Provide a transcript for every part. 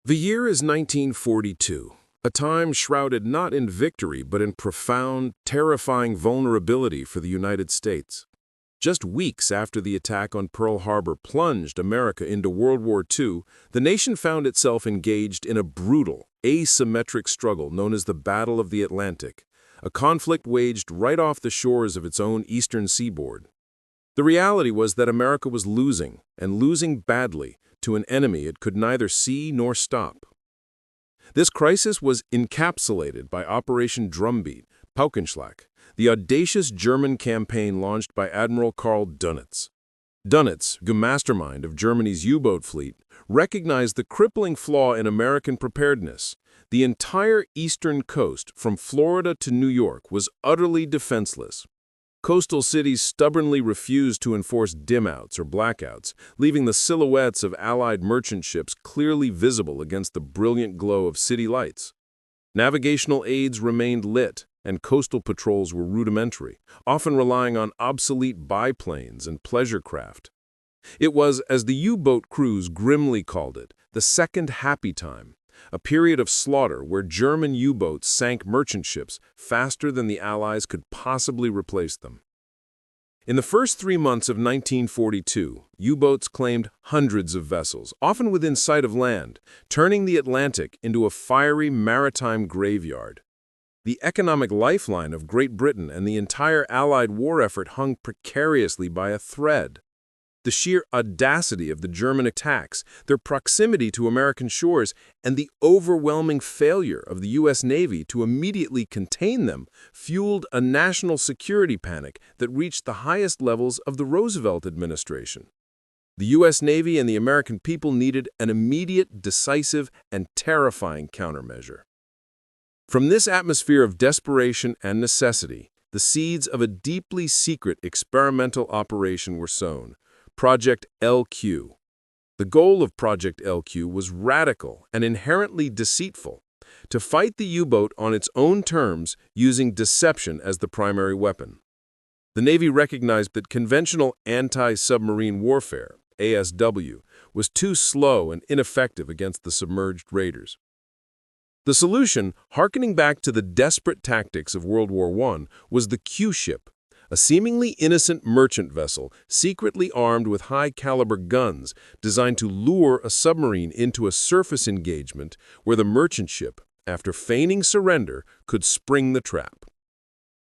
The year is 1942, a time shrouded not in victory but in profound, terrifying vulnerability for the United States. Just weeks after the attack on Pearl Harbor plunged America into World War II, the nation found itself engaged in a brutal, asymmetric struggle known as the Battle of the Atlantic, a conflict waged right off the shores of its own eastern seaboard. The reality was that America was losing, and losing badly, to an enemy it could neither see nor stop. This crisis was encapsulated by Operation Drumbeat, Paukenschlag, the audacious German campaign launched by Admiral Karl Dönitz. Dönitz, the mastermind of Germany's U-boat fleet, recognized the crippling flaw in American preparedness. The entire eastern coast, from Florida to New York, was utterly defenseless. Coastal cities stubbornly refused to enforce dim-outs or blackouts, leaving the silhouettes of Allied merchant ships clearly visible against the brilliant glow of city lights. Navigational aids remained lit, and coastal patrols were rudimentary, often relying on obsolete biplanes and pleasure craft. It was, as the U-boat crews grimly called it, the second happy time, a period of slaughter where German U-boats sank merchant ships faster than the Allies could possibly replace them. In the first 3 months of 1942, U-boats claimed hundreds of vessels, often within sight of land, turning the Atlantic into a fiery maritime graveyard. The economic lifeline of Great Britain and the entire Allied war effort hung precariously by a thread. The sheer audacity of the German attacks, their proximity to American shores, and the overwhelming failure of the U.S. Navy to immediately contain them fueled a national security panic that reached the highest levels of the Roosevelt administration. The U.S. Navy and the American people needed an immediate, decisive, and terrifying countermeasure. From this atmosphere of desperation and necessity, the seeds of a deeply secret experimental operation were sown. Project LQ. The goal of Project LQ was radical and inherently deceitful, to fight the U-boat on its own terms using deception as the primary weapon. The Navy recognized that conventional anti-submarine warfare, ASW, was too slow and ineffective against the submerged raiders. The solution, harkening back to the desperate tactics of World War I, was the Q-ship, a seemingly innocent merchant vessel secretly armed with high-caliber guns designed to lure a submarine into a surface engagement where the merchant ship, after feigning surrender, could spring the trap.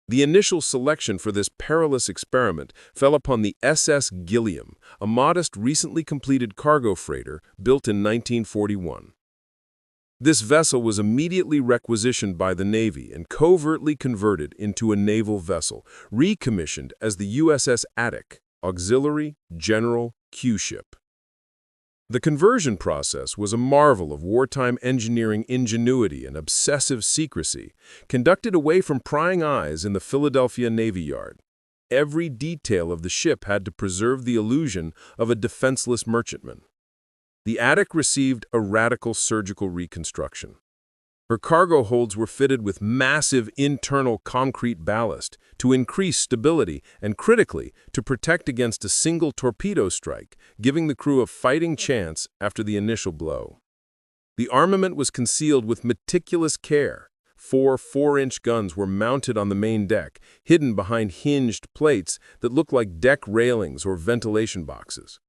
The initial selection for this perilous experiment fell upon the SS Gilliam, a modest, recently completed cargo freighter built in 1941. This vessel was immediately requisitioned by the Navy and covertly converted into a naval vessel, recommissioned as the USS Atik, Auxiliary General Q-ship. The conversion process was a marvel of wartime engineering ingenuity and obsessive secrecy, conducted away from prying eyes in the Philadelphia Navy Yard. Every detail of the ship had to preserve the illusion of a defenseless merchantman. The Atik received a radical surgical reconstruction. Her cargo holds were fitted with massive internal concrete ballast to increase stability and, critically, to protect against a single torpedo strike, giving the crew a fighting chance after the initial blow. The armament was concealed with meticulous care. 4 4-inch guns were mounted on the main deck, hidden behind hinged plates that looked like deck railings or ventilation boxes.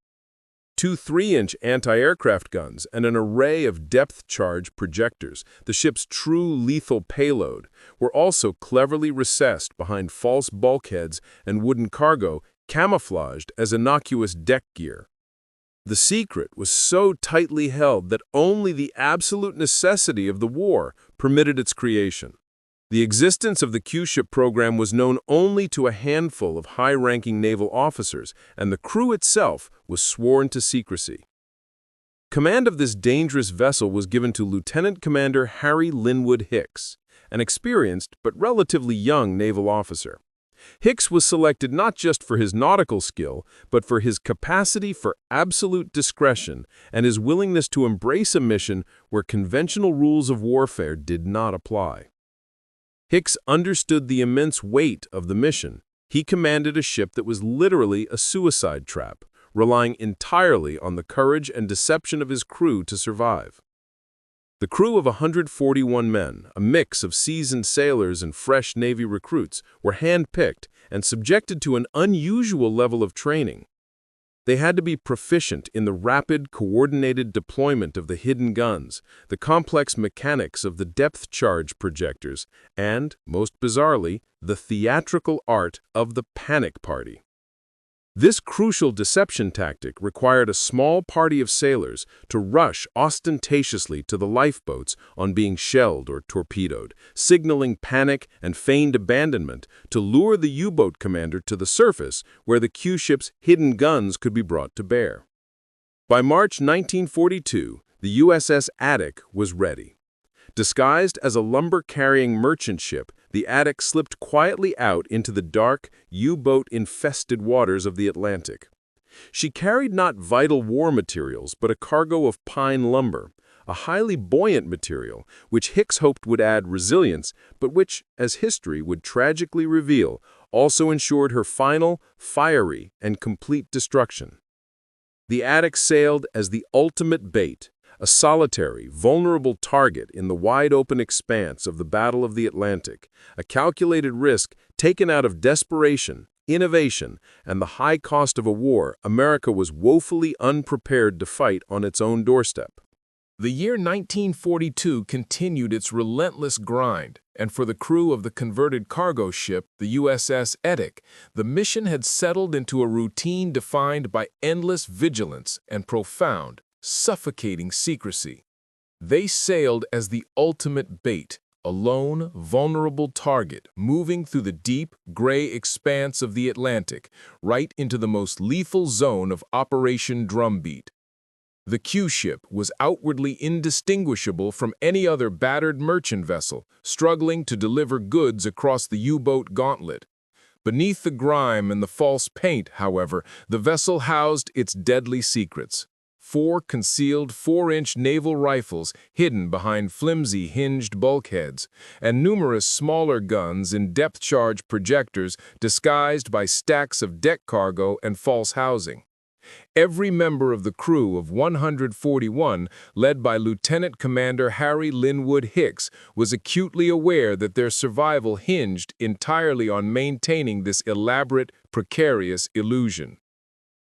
2 3-inch anti-aircraft guns and an array of depth-charge projectors, the ship's true lethal payload, were also cleverly recessed behind false bulkheads and wooden cargo camouflaged as innocuous deck gear. The secret was so tightly held that only the absolute necessity of the war permitted its creation. The existence of the Q-ship program was known only to a handful of high-ranking naval officers, and the crew itself was sworn to secrecy. Command of this dangerous vessel was given to Lieutenant Commander Harry Linwood Hicks, an experienced but relatively young naval officer. Hicks was selected not just for his nautical skill, but for his capacity for absolute discretion and his willingness to embrace a mission where conventional rules of warfare did not apply. Hicks understood the immense weight of the mission. He commanded a ship that was literally a suicide trap, relying entirely on the courage and deception of his crew to survive. The crew of 141 men, a mix of seasoned sailors and fresh Navy recruits, were hand-picked and subjected to an unusual level of training. They had to be proficient in the rapid, coordinated deployment of the hidden guns, the complex mechanics of the depth charge projectors, and, most bizarrely, the theatrical art of the panic party. This crucial deception tactic required a small party of sailors to rush ostentatiously to the lifeboats on being shelled or torpedoed, signaling panic and feigned abandonment to lure the U-boat commander to the surface where the Q-ship's hidden guns could be brought to bear. By March 1942, the USS Atik was ready. Disguised as a lumber-carrying merchant ship, the Atik slipped quietly out into the dark, U-boat-infested waters of the Atlantic. She carried not vital war materials, but a cargo of pine lumber, a highly buoyant material which Hicks hoped would add resilience, but which, as history would tragically reveal, also ensured her final, fiery, and complete destruction. The Atik sailed as the ultimate bait, a solitary, vulnerable target in the wide-open expanse of the Battle of the Atlantic, a calculated risk taken out of desperation, innovation, and the high cost of a war America was woefully unprepared to fight on its own doorstep. The year 1942 continued its relentless grind, and for the crew of the converted cargo ship, the USS Atik, the mission had settled into a routine defined by endless vigilance and profound, suffocating secrecy. They sailed as the ultimate bait, a lone, vulnerable target moving through the deep, gray expanse of the Atlantic, right into the most lethal zone of Operation Drumbeat. The Q-ship was outwardly indistinguishable from any other battered merchant vessel, struggling to deliver goods across the U-boat gauntlet. Beneath the grime and the false paint, however, the vessel housed its deadly secrets. 4 concealed 4-inch naval rifles hidden behind flimsy hinged bulkheads, and numerous smaller guns in depth-charge projectors disguised by stacks of deck cargo and false housing. Every member of the crew of 141, led by Lieutenant Commander Harry Linwood Hicks, was acutely aware that their survival hinged entirely on maintaining this elaborate, precarious illusion.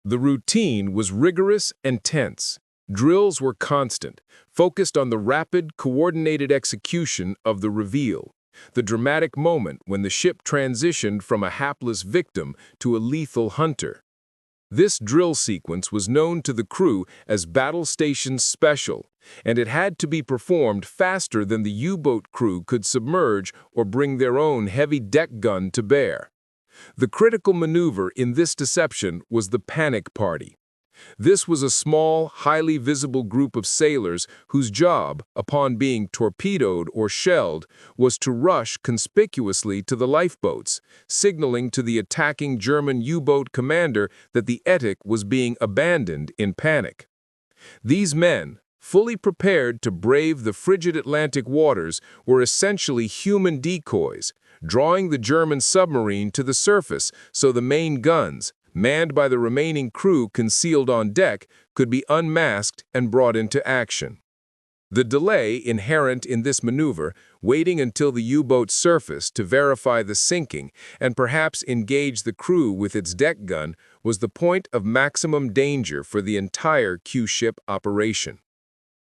The routine was rigorous and tense. Drills were constant, focused on the rapid, coordinated execution of the reveal, the dramatic moment when the ship transitioned from a hapless victim to a lethal hunter. This drill sequence was known to the crew as Battle Station Special, and it had to be performed faster than the U-boat crew could submerge or bring their own heavy deck gun to bear. The critical maneuver in this deception was the panic party. This was a small, highly visible group of sailors whose job, upon being torpedoed or shelled, was to rush conspicuously to the lifeboats, signaling to the attacking German U-boat commander that the Atik was being abandoned in panic. These men, fully prepared to brave the frigid Atlantic waters, were essentially human decoys, drawing the German submarine to the surface so the main guns, manned by the remaining crew concealed on deck, could be unmasked and brought into action. The delay inherent in this maneuver, waiting until the U-boat surfaced to verify the sinking and perhaps engage the crew with its deck gun, was the point of maximum danger for the entire Q-ship operation.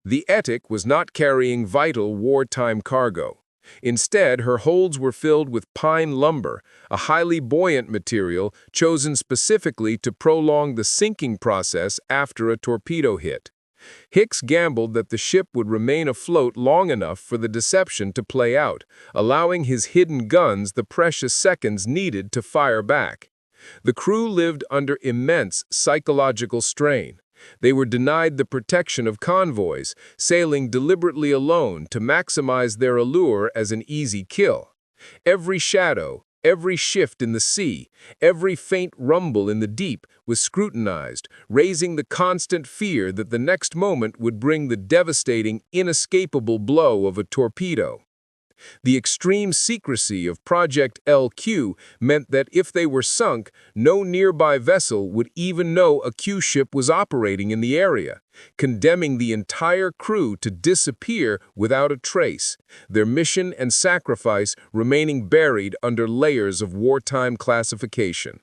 The Atik was not carrying vital wartime cargo. Instead, her holds were filled with pine lumber, a highly buoyant material chosen specifically to prolong the sinking process after a torpedo hit. Hicks gambled that the ship would remain afloat long enough for the deception to play out, allowing his hidden guns the precious seconds needed to fire back. The crew lived under immense psychological strain. They were denied the protection of convoys, sailing deliberately alone to maximize their allure as an easy kill. Every shadow, every shift in the sea, every faint rumble in the deep was scrutinized, raising the constant fear that the next moment would bring the devastating, inescapable blow of a torpedo. The extreme secrecy of Project LQ meant that if they were sunk, no nearby vessel would even know a Q ship was operating in the area, condemning the entire crew to disappear without a trace, their mission and sacrifice remaining buried under layers of wartime classification.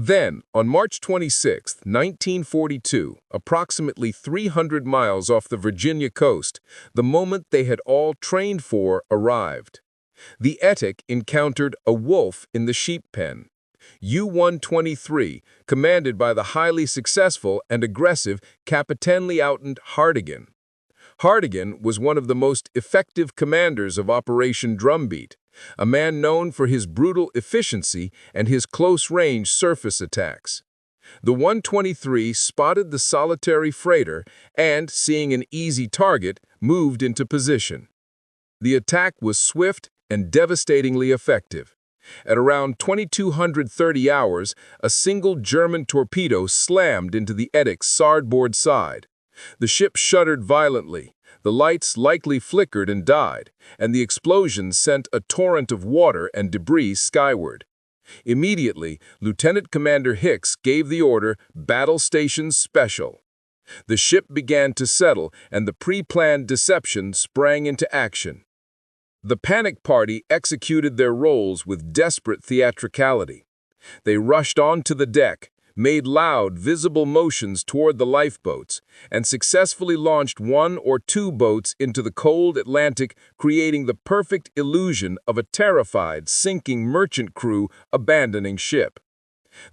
Then, on March 26, 1942, approximately 300 miles off the Virginia coast, the moment they had all trained for arrived. The Atik encountered a wolf in the sheep pen. U-123, commanded by the highly successful and aggressive Kapitän-Leutnant Hartigan. Hartigan was one of the most effective commanders of Operation Drumbeat, a man known for his brutal efficiency and his close-range surface attacks. The 123 spotted the solitary freighter and, seeing an easy target, moved into position. The attack was swift and devastatingly effective. At around 2230 hours, a single German torpedo slammed into the Atik's starboard side. The ship shuddered violently. The lights likely flickered and died, and the explosion sent a torrent of water and debris skyward. Immediately, Lieutenant Commander Hicks gave the order, "Battle Stations Special." The ship began to settle, and the pre-planned deception sprang into action. The panic party executed their roles with desperate theatricality. They rushed onto the deck, made loud, visible motions toward the lifeboats, and successfully launched one or two boats into the cold Atlantic, creating the perfect illusion of a terrified, sinking merchant crew abandoning ship.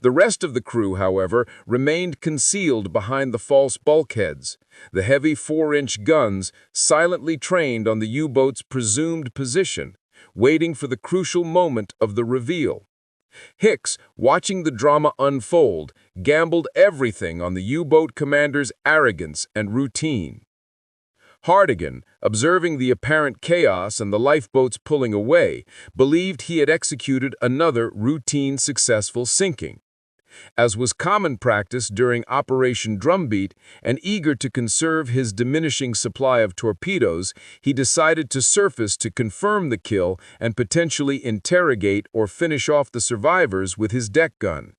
The rest of the crew, however, remained concealed behind the false bulkheads, the heavy 4-inch guns silently trained on the U-boat's presumed position, waiting for the crucial moment of the reveal. Hicks, watching the drama unfold, gambled everything on the U-boat commander's arrogance and routine. Hartigan, observing the apparent chaos and the lifeboats pulling away, believed he had executed another routine successful sinking. As was common practice during Operation Drumbeat, and eager to conserve his diminishing supply of torpedoes, he decided to surface to confirm the kill and potentially interrogate or finish off the survivors with his deck gun.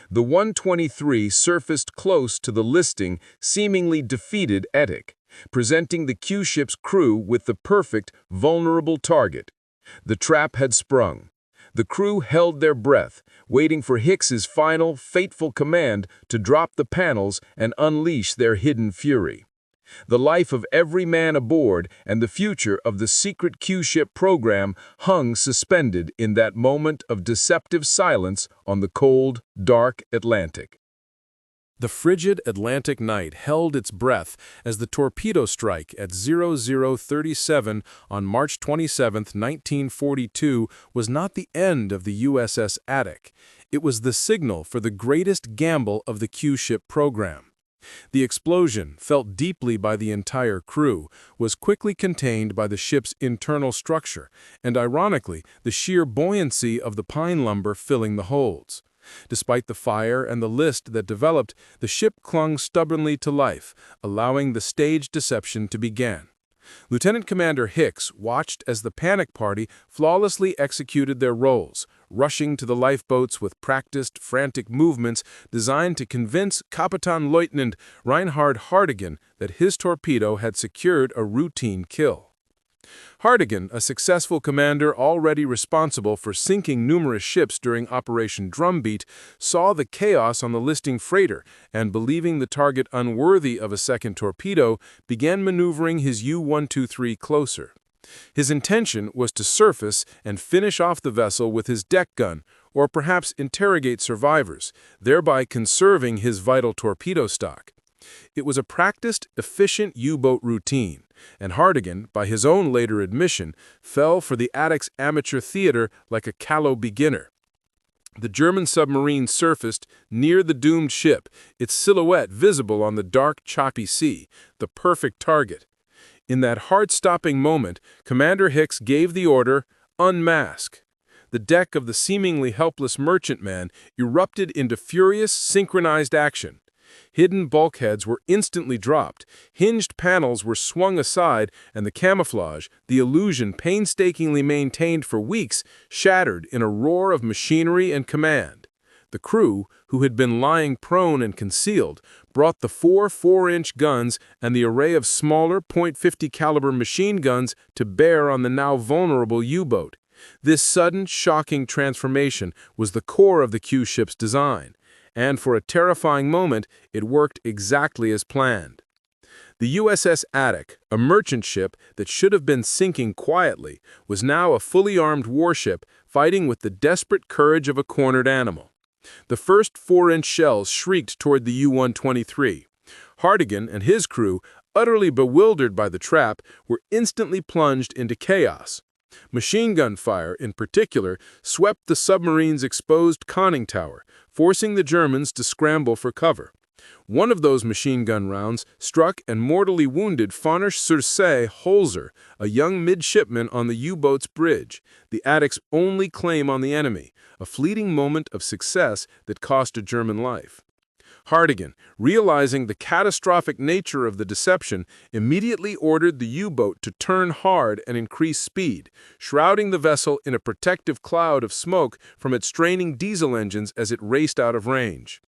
The 123 surfaced close to the listing, seemingly defeated Atik, presenting the Q-ship's crew with the perfect, vulnerable target. The trap had sprung. The crew held their breath, waiting for Hicks's final, fateful command to drop the panels and unleash their hidden fury. The life of every man aboard and the future of the secret Q-ship program hung suspended in that moment of deceptive silence on the cold, dark Atlantic. The frigid Atlantic night held its breath as the torpedo strike at 0037 on March 27, 1942 was not the end of the USS Atik. It was the signal for the greatest gamble of the Q-ship program. The explosion, felt deeply by the entire crew, was quickly contained by the ship's internal structure and, ironically, the sheer buoyancy of the pine lumber filling the holds. Despite the fire and the list that developed, the ship clung stubbornly to life, allowing the staged deception to begin. Lieutenant Commander Hicks watched as the panic party flawlessly executed their roles, rushing to the lifeboats with practiced, frantic movements designed to convince Kapitän-Leutnant Reinhard Hartigan that his torpedo had secured a routine kill. Hartigan, a successful commander already responsible for sinking numerous ships during Operation Drumbeat, saw the chaos on the listing freighter and, believing the target unworthy of a second torpedo, began maneuvering his U-123 closer. His intention was to surface and finish off the vessel with his deck gun, or perhaps interrogate survivors, thereby conserving his vital torpedo stock. It was a practiced, efficient U-boat routine, and Hartigan, by his own later admission, fell for the Atik's amateur theater like a callow beginner. The German submarine surfaced near the doomed ship, its silhouette visible on the dark, choppy sea, the perfect target. In that heart-stopping moment, Commander Hicks gave the order, "Unmask." The deck of the seemingly helpless merchantman erupted into furious, synchronized action. Hidden bulkheads were instantly dropped, hinged panels were swung aside, and the camouflage, the illusion painstakingly maintained for weeks, shattered in a roar of machinery and command. The crew, who had been lying prone and concealed, brought the 4-inch guns and the array of smaller .50 caliber machine guns to bear on the now vulnerable U-boat. This sudden, shocking transformation was the core of the Q ship's design, and for a terrifying moment, it worked exactly as planned. The USS Atik, a merchant ship that should have been sinking quietly, was now a fully armed warship fighting with the desperate courage of a cornered animal. The first 4-inch shells shrieked toward the U-123. Hartigan and his crew, utterly bewildered by the trap, were instantly plunged into chaos. Machine gun fire, in particular, swept the submarine's exposed conning tower, forcing the Germans to scramble for cover. One of those machine gun rounds struck and mortally wounded Fonnisch-sur-Seine Holzer, a young midshipman on the U-boat's bridge, the Atik's only claim on the enemy, a fleeting moment of success that cost a German life. Hartigan, realizing the catastrophic nature of the deception, immediately ordered the U-boat to turn hard and increase speed, shrouding the vessel in a protective cloud of smoke from its straining diesel engines as it raced out of range.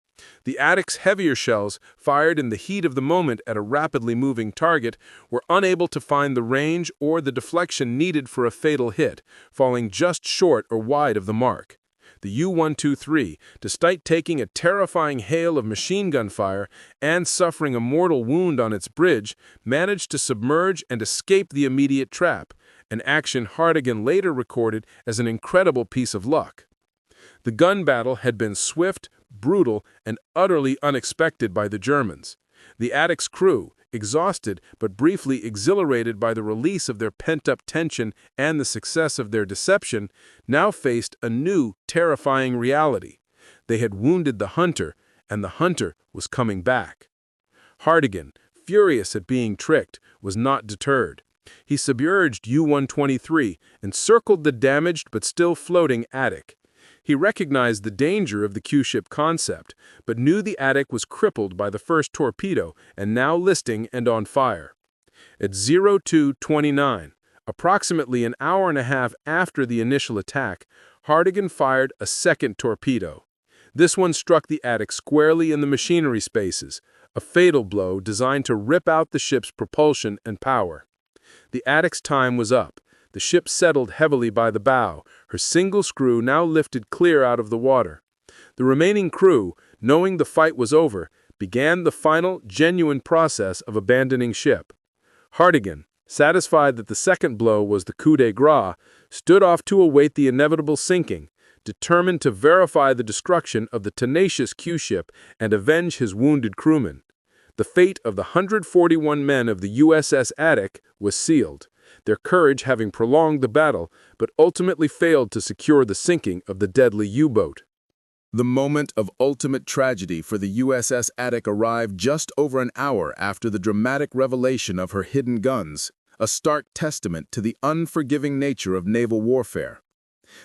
The Atik's heavier shells, fired in the heat of the moment at a rapidly moving target, were unable to find the range or the deflection needed for a fatal hit, falling just short or wide of the mark. The U-123, despite taking a terrifying hail of machine gun fire and suffering a mortal wound on its bridge, managed to submerge and escape the immediate trap, an action Hartigan later recorded as an incredible piece of luck. The gun battle had been swift, brutal, and utterly unexpected by the Germans. The Atik's crew, exhausted but briefly exhilarated by the release of their pent-up tension and the success of their deception, now faced a new, terrifying reality. They had wounded the hunter, and the hunter was coming back. Hartigan, furious at being tricked, was not deterred. He submerged U-123 and circled the damaged but still floating Atik. He recognized the danger of the Q-ship concept, but knew the Atik was crippled by the first torpedo and now listing and on fire. At 02:29, approximately an hour and a half after the initial attack, Hartigan fired a second torpedo. This one struck the Atik squarely in the machinery spaces, a fatal blow designed to rip out the ship's propulsion and power. The Atik's time was up. The ship settled heavily by the bow, her single screw now lifted clear out of the water. The remaining crew, knowing the fight was over, began the final, genuine process of abandoning ship. Hartigan, satisfied that the second blow was the coup de grace, stood off to await the inevitable sinking, determined to verify the destruction of the tenacious Q-ship and avenge his wounded crewmen. The fate of the 141 men of the USS Atik was sealed, their courage having prolonged the battle, but ultimately failed to secure the sinking of the deadly U-boat. The moment of ultimate tragedy for the USS Atik arrived just over an hour after the dramatic revelation of her hidden guns, a stark testament to the unforgiving nature of naval warfare.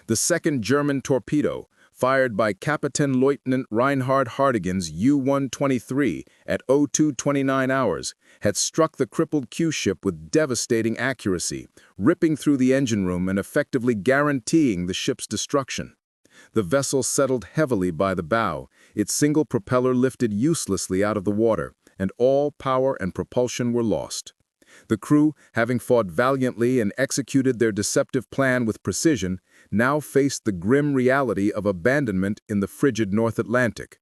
The second German torpedo, fired by Captain Lieutenant Reinhard Hartigan's U-123 at 02:29 hours, had struck the crippled Q-ship with devastating accuracy, ripping through the engine room and effectively guaranteeing the ship's destruction. The vessel settled heavily by the bow, its single propeller lifted uselessly out of the water, and all power and propulsion were lost. The crew, having fought valiantly and executed their deceptive plan with precision, now faced the grim reality of abandonment in the frigid North Atlantic.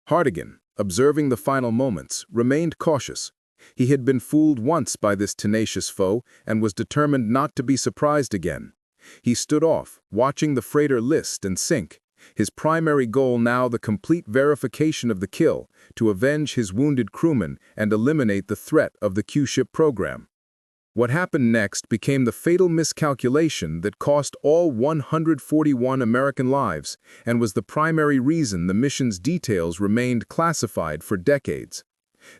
Hartigan, observing the final moments, remained cautious. He had been fooled once by this tenacious foe and was determined not to be surprised again. He stood off, watching the freighter list and sink, his primary goal now the complete verification of the kill, to avenge his wounded crewmen and eliminate the threat of the Q-ship program. What happened next became the fatal miscalculation that cost all 141 American lives and was the primary reason the mission's details remained classified for decades.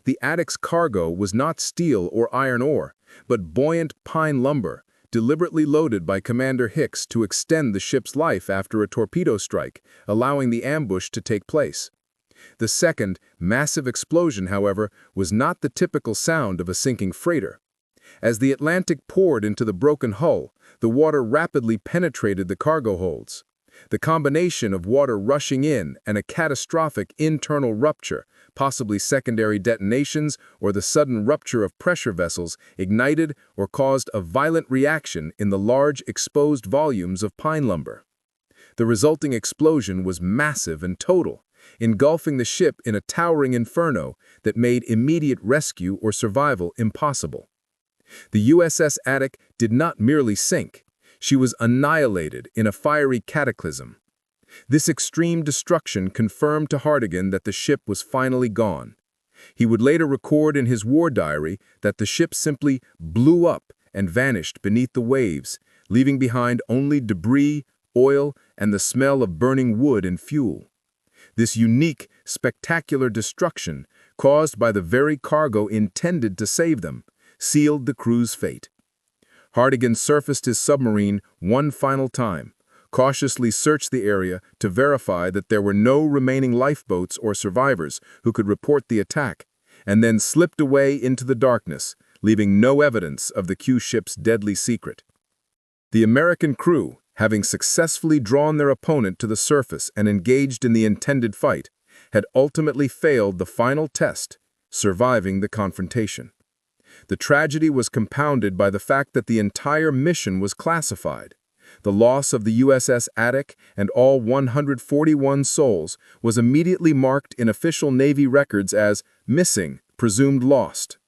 The Atik's cargo was not steel or iron ore, but buoyant pine lumber, deliberately loaded by Commander Hicks to extend the ship's life after a torpedo strike, allowing the ambush to take place. The second, massive explosion, however, was not the typical sound of a sinking freighter. As the Atlantic poured into the broken hull, the water rapidly penetrated the cargo holds. The combination of water rushing in and a catastrophic internal rupture, possibly secondary detonations or the sudden rupture of pressure vessels, ignited or caused a violent reaction in the large exposed volumes of pine lumber. The resulting explosion was massive and total, engulfing the ship in a towering inferno that made immediate rescue or survival impossible. The USS Atik did not merely sink. She was annihilated in a fiery cataclysm. This extreme destruction confirmed to Hartigan that the ship was finally gone. He would later record in his war diary that the ship simply blew up and vanished beneath the waves, leaving behind only debris, oil, and the smell of burning wood and fuel. This unique, spectacular destruction, caused by the very cargo intended to save them, sealed the crew's fate. Hartigan surfaced his submarine one final time, cautiously searched the area to verify that there were no remaining lifeboats or survivors who could report the attack, and then slipped away into the darkness, leaving no evidence of the Q ship's deadly secret. The American crew, having successfully drawn their opponent to the surface and engaged in the intended fight, had ultimately failed the final test, surviving the confrontation. The tragedy was compounded by the fact that the entire mission was classified. The loss of the USS Atik and all 141 souls was immediately marked in official Navy records as missing, presumed lost.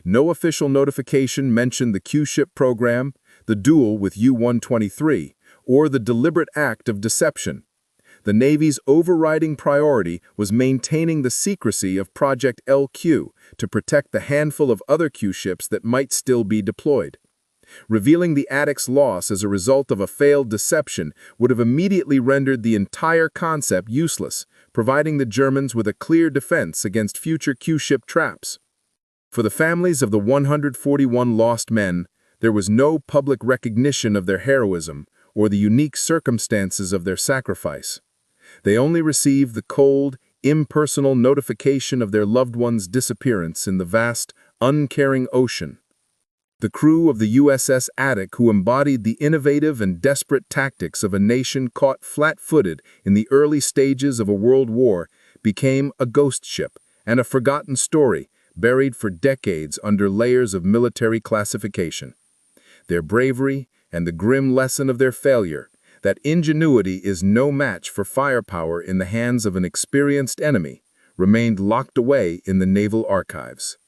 No official notification mentioned the Q-ship program, the duel with U-123, or the deliberate act of deception. The Navy's overriding priority was maintaining the secrecy of Project LQ to protect the handful of other Q ships that might still be deployed. Revealing the Atik's loss as a result of a failed deception would have immediately rendered the entire concept useless, providing the Germans with a clear defense against future Q-ship traps. For the families of the 141 lost men, there was no public recognition of their heroism or the unique circumstances of their sacrifice. They only received the cold, impersonal notification of their loved one's disappearance in the vast, uncaring ocean. The crew of the USS Atik, who embodied the innovative and desperate tactics of a nation caught flat-footed in the early stages of a world war, became a ghost ship and a forgotten story buried for decades under layers of military classification. Their bravery and the grim lesson of their failure, that ingenuity is no match for firepower in the hands of an experienced enemy, remained locked away in the naval archives.